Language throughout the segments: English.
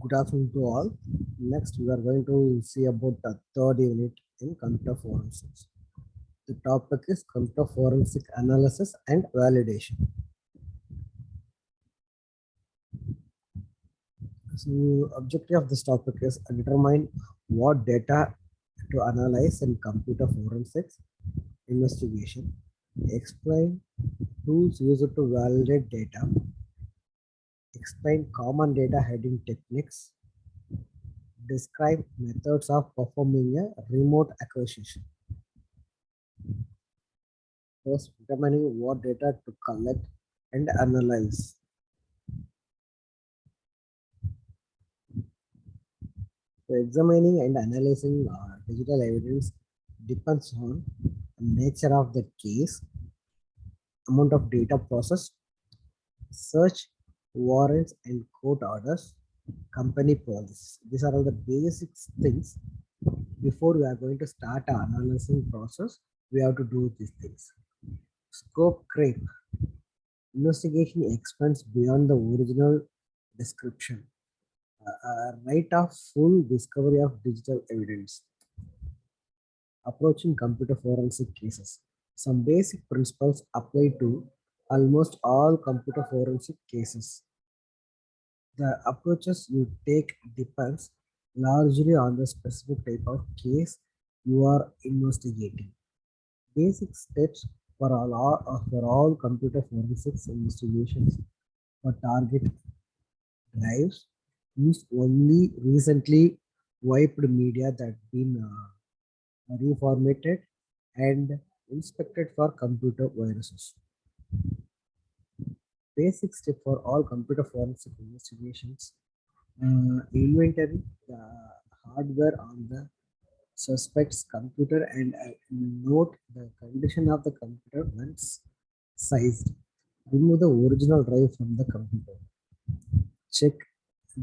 Good afternoon to all. Next, we are going to see about the third unit in computer forensics. The topic is computer forensic analysis and validation. So, objective of this topic is determine what data to analyze in computer forensics investigation, explain tools used to validate data, explain common data hiding techniques, describe methods of performing a remote acquisition. First, determining what data to collect and analyze. So examining and analyzing digital evidence depends on the nature of the case, amount of data processed, search warrants and court orders, company policies. These are all the basic things. Before we are going to start our analyzing process, we have to do these things. Scope creep. Investigation expands beyond the original description. Right of full discovery of digital evidence. Approaching computer forensic cases. Some basic principles apply to almost all computer forensic cases. The approaches you take depends largely on the specific type of case you are investigating. Basic steps for all computer forensics investigations for target drives use only recently wiped media that been reformatted and inspected for computer viruses. Basic step for all computer forensic investigations. Inventory the hardware on the suspect's computer and note the condition of the computer once sized. Remove the original drive from the computer. Check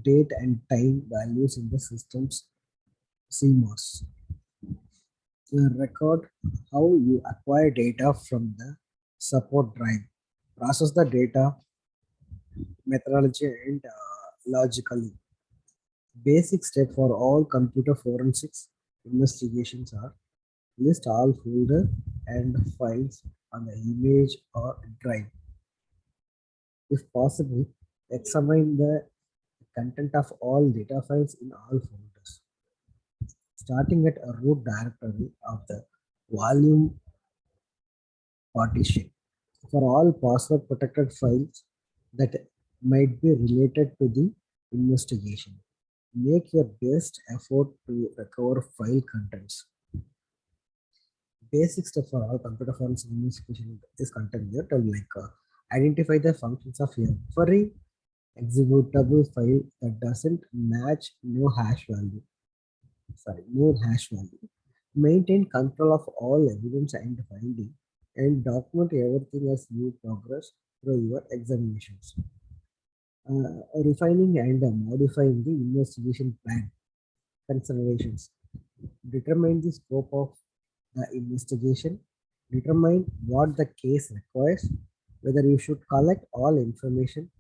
date and time values in the system's CMOS. Record how you acquire data from the support drive. Process the data methodology and logically. Basic step for all computer forensics investigations are list all folder and files on the image or drive. If possible, examine the content of all data files in all folders, starting at a root directory of the volume partition. For all password protected files that might be related to the investigation, make your best effort to recover file contents. Basic stuff for all computer forensic investigation is contained here to identify the functions of every executable file that doesn't match no hash value. No hash value. Maintain control of all evidence and finding and document everything as you progress through your examinations. Refining and modifying the investigation plan. Considerations. Determine the scope of the investigation. Determine what the case requires, whether you should collect all information,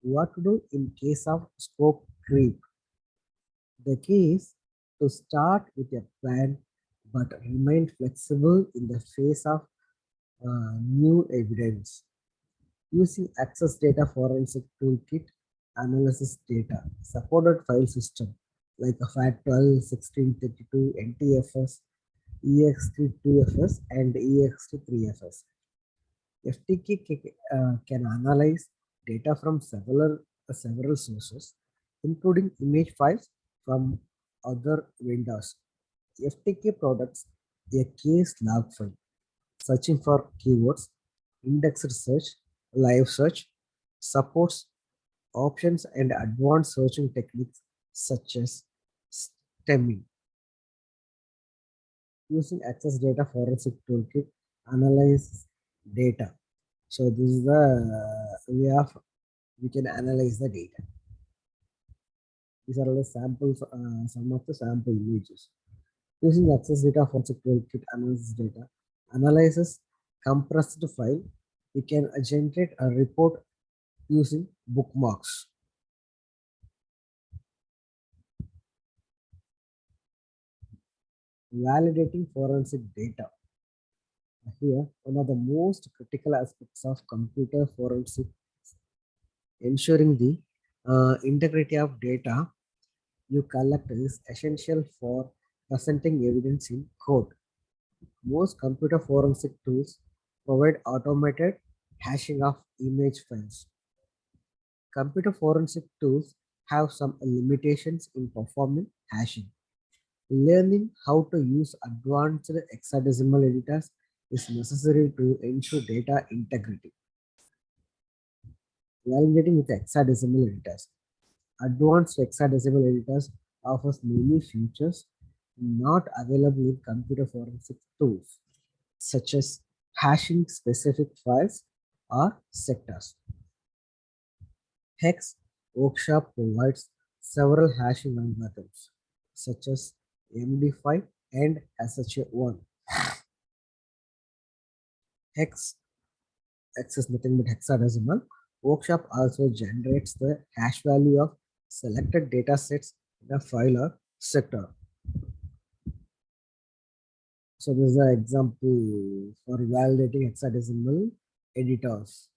what to do in case of scope creep. The key is to start with a plan but remain flexible in the face of new evidence. Using access data forensic toolkit analysis data, supported file system like a FAT12, 1632, NTFS, EXT2FS, and EXT3FS. FTK can analyze data from several sources, including image files from other vendors. FTK products a case log file, searching for keywords, indexed search, live search, supports options and advanced searching techniques such as stemming. Using access data forensic toolkit, analyze data. So this is the way of we can analyze the data. These are all the samples, some of the sample images. Using access data forensic toolkit analysis data, analyzes compressed file. We can generate a report using bookmarks. Validating forensic data. Here, one of the most critical aspects of computer forensic, ensuring the integrity of data you collect is essential for presenting evidence in court. Most computer forensic tools provide automated hashing of image files. Computer forensic tools have some limitations in performing hashing. Learning how to use advanced hexadecimal editors is necessary to ensure data integrity. Validating with hexadecimal editors. Advanced hexadecimal editors offers many features not available in computer forensic tools, such as hashing specific files or sectors. Hex Workshop provides several hashing algorithms, such as MD5 and SHA1. Hex X is nothing but hexadecimal. Workshop also generates the hash value of selected data sets in a file or sector. So this is an example for validating hexadecimal editors.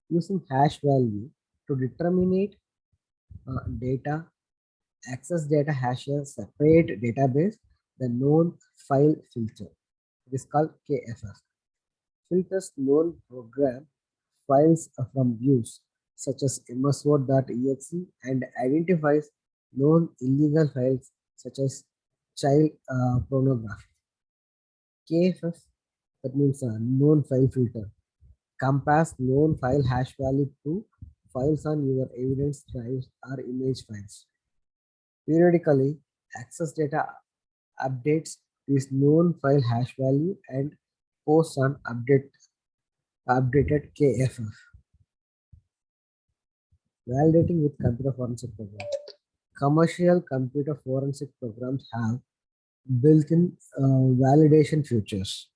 Using hash value to determine data, access data hashes separate database, the known file filter. It is called KFF. Filters known program files from views such as msword.exe and identifies known illegal files such as child pornography. KFF, that means a known file filter, compares known file hash value to files on your evidence drives or image files. Periodically, access data updates this known file hash value and posts on updated KFF. Validating with computer forensic programs. Commercial computer forensic programs have built-in validation features.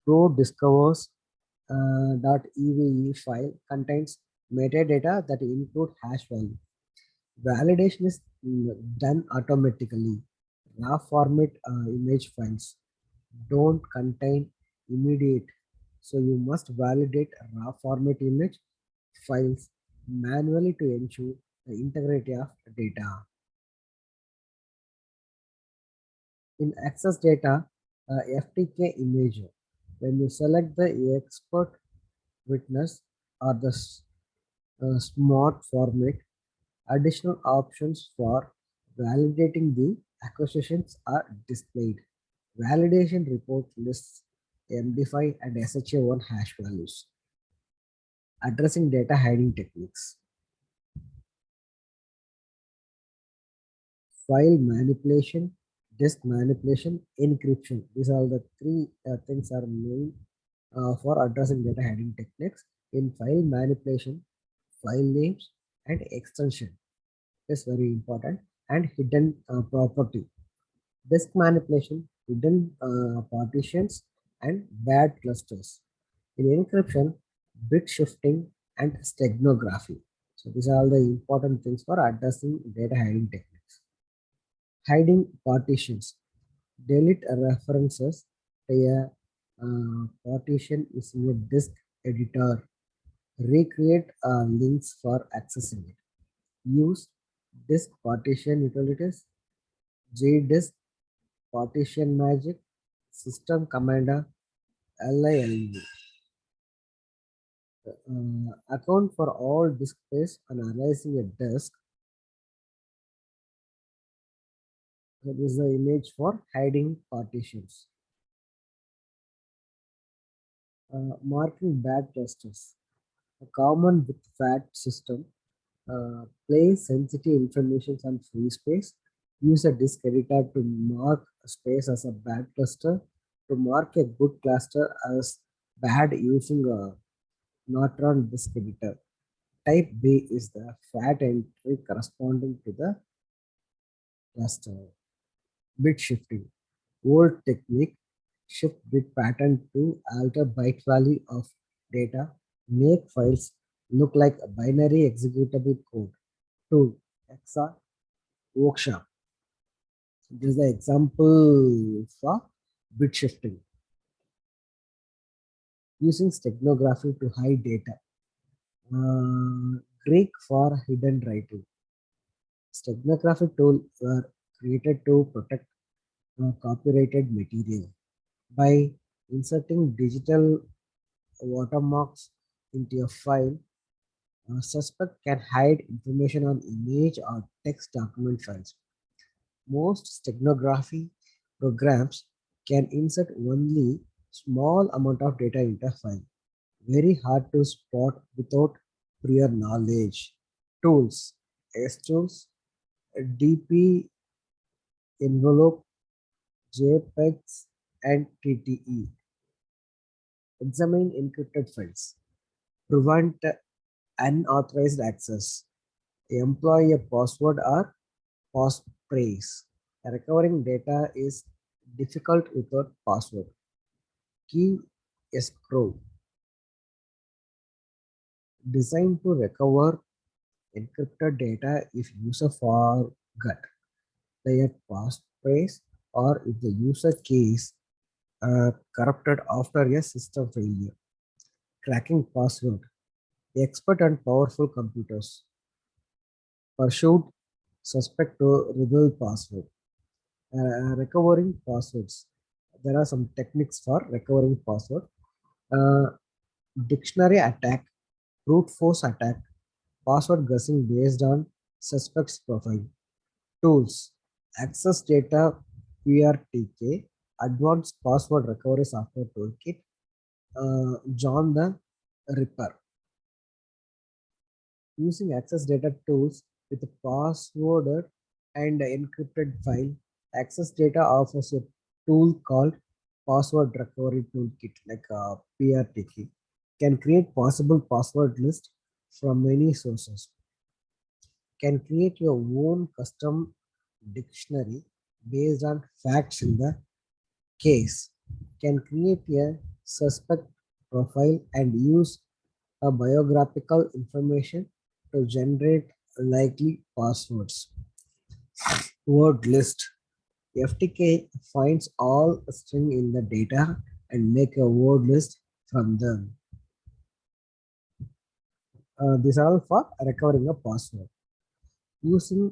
Pro discovers .eve file contains metadata that include hash value. Validation is done automatically. Raw format image files don't contain immediate, so you must validate raw format image files manually to ensure the integrity of data. In access data, FTK image, when you select the expert witness or the smart format, additional options for validating the acquisitions are displayed. Validation report lists MD5 and SHA1 hash values. Addressing data hiding techniques. File manipulation, disk manipulation, encryption. These are the three things are main for addressing data hiding techniques. In file manipulation, file names and extension is very important, and hidden property. Disk manipulation, hidden partitions, and bad clusters. In encryption, bit shifting and steganography. So these are all the important things for addressing data hiding techniques. Hiding partitions. Delete references to a partition is in a disk editor. Recreate links for accessing it. Use disk partition utilities, gdisk, partition magic, system commander, LILU. Account for all disk space and analyzing a disk. So this is the image for hiding partitions. Marking bad clusters. A common with FAT system place sensitive information on free space. Use a disk editor to mark a space as a bad cluster. To mark a good cluster as bad using a not-run disk editor. Type B is the FAT entry corresponding to the cluster. Bit shifting. Old technique, shift bit pattern to alter byte value of data, make files look like a binary executable code. 2. XR workshop. This is the example for bit shifting. Using steganography to hide data. Greek for hidden writing. Steganography tools were created to protect copyrighted material. By inserting digital watermarks into a file, a suspect can hide information on image or text document files. Most steganography programs can insert only small amount of data into a file. Very hard to spot without prior knowledge. Tools: S-tools, DP envelope, JPEGs, and TTE. Examine encrypted files. Prevent unauthorized access. Employ a password or passphrase. Recovering data is difficult without password. Key escrow. Designed to recover encrypted data if user forgot their passphrase or if the user key is corrupted after a system failure. Cracking password. Expert and powerful computers pursued suspect to reveal password. Recovering passwords. There are some techniques for recovering password. Uh, Dictionary attack, brute force attack, password guessing based on suspect's profile. Tools: access data PRTK, advanced password recovery software toolkit, John the Ripper. Using access data tools with a password and encrypted file, access data offers a tool called password recovery toolkit, like PRTK. Can create possible password list from many sources. Can create your own custom dictionary based on facts in the case. Can create a suspect profile and use a biographical information to generate likely passwords. Word list. FTK finds all string in the data and make a word list from them. These are all for recovering a password. Using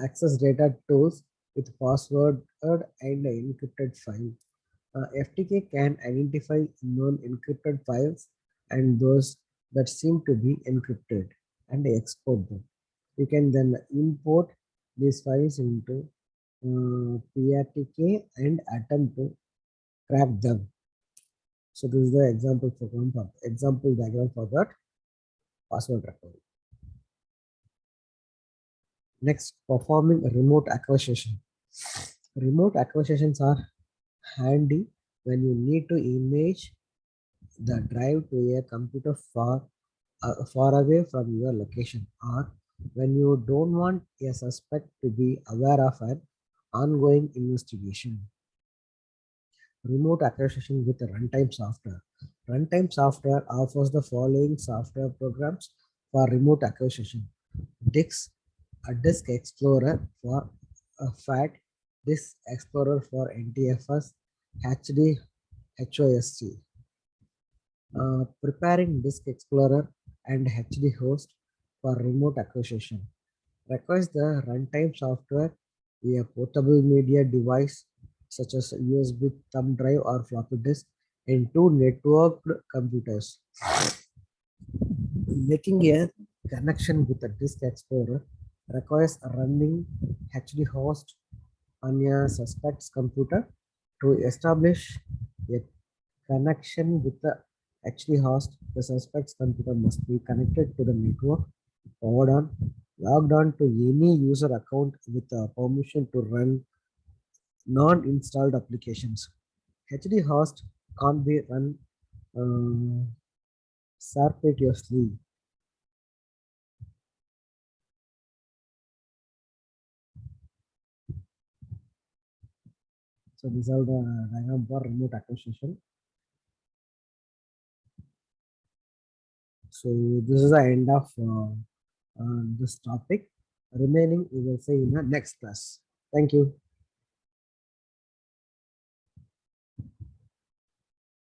access data tools with password and encrypted file. FTK can identify non-encrypted files and those that seem to be encrypted and export them. You can then import these files into PRTK and attempt to crack them. So this is the example diagram for that password recovery. Next, performing remote acquisition. Remote acquisitions are handy when you need to image the drive to a computer far away from your location, or when you don't want a suspect to be aware of an ongoing investigation. Remote acquisition with runtime software. Runtime software offers the following software programs for remote acquisition: Dix, a Disk Explorer for FAT, Disk Explorer for NTFS, HD, HOST. Preparing Disk Explorer and HD host for remote acquisition. Requires the runtime software via portable media device such as USB thumb drive or floppy disk in two networked computers. Making a connection with a Disk Explorer requires running HD host on a suspect's computer. To establish a connection with the HD host, the suspect's computer must be connected to the network, powered on, logged on to any user account with permission to run non-installed applications. HD host can't be run surreptitiously. So these are the diagram for remote acquisition. So this is the end of this topic. Remaining we will say in the next class. Thank you.